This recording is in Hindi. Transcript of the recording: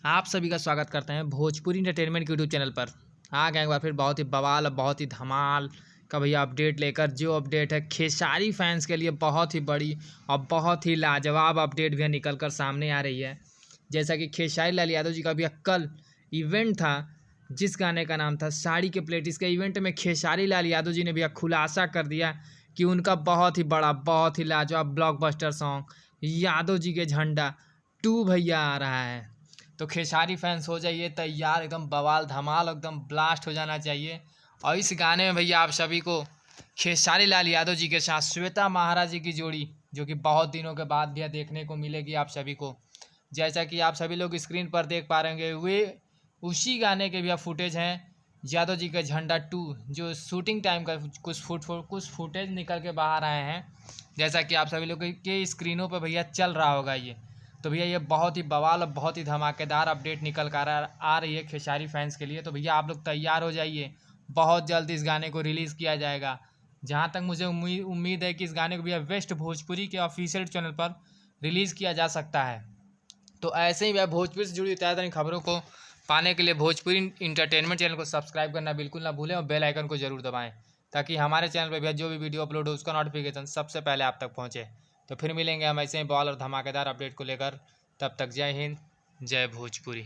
आप सभी का स्वागत करते हैं भोजपुरी एंटरटेनमेंट के यूट्यूब चैनल पर। आ गए एक बार फिर बहुत ही बवाल और बहुत ही धमाल का भैया अपडेट लेकर। जो अपडेट है खेसारी फैंस के लिए बहुत ही बड़ी और बहुत ही लाजवाब अपडेट भी निकल कर सामने आ रही है। जैसा कि खेसारी लाल यादव जी का भैया कल इवेंट था, जिस गाने का नाम था साड़ी के प्लेट। इसके इवेंट में खेसारी लाल यादव जी ने भैया खुलासा कर दिया कि उनका बहुत ही बड़ा बहुत ही लाजवाब ब्लॉकबस्टर सॉन्ग यादव जी के झंडा 2 भैया आ रहा है। तो खेसारी फैंस हो जाइए तैयार, एकदम बवाल धमाल एकदम ब्लास्ट हो जाना चाहिए। और इस गाने में भैया आप सभी को खेसारी लाल यादव जी के साथ श्वेता महाराज जी की जोड़ी, जो कि बहुत दिनों के बाद भैया देखने को मिलेगी आप सभी को। जैसा कि आप सभी लोग स्क्रीन पर देख पा रहे हैं, वे उसी गाने के भैया फुटेज हैं यादव जी का झंडा 2, जो शूटिंग टाइम का कुछ फुटेज निकल के बाहर आए हैं। जैसा कि आप सभी लोग के स्क्रीनों पर भैया चल रहा होगा ये। तो भैया ये बहुत ही बवाल और बहुत ही धमाकेदार अपडेट निकल कर आ रही है खेसारी फैंस के लिए। तो भैया आप लोग तैयार हो जाइए, बहुत जल्द इस गाने को रिलीज़ किया जाएगा। जहाँ तक मुझे उम्मीद है कि इस गाने को भैया वेस्ट भोजपुरी के ऑफिशियल चैनल पर रिलीज़ किया जा सकता है। तो ऐसे ही भैया भोजपुरी से जुड़ी ताज़ा खबरों को पाने के लिए भोजपुरी इंटरटेनमेंट चैनल को सब्सक्राइब करना बिल्कुल ना भूलें और बेल आइकन को जरूर दबाएं, ताकि हमारे चैनल पर भैया जो भी वीडियो अपलोड हो उसका नोटिफिकेशन सबसे पहले आप तक पहुंचे। तो फिर मिलेंगे हम ऐसे ही बॉल और धमाकेदार अपडेट को लेकर। तब तक जय हिंद, जय भोजपुरी।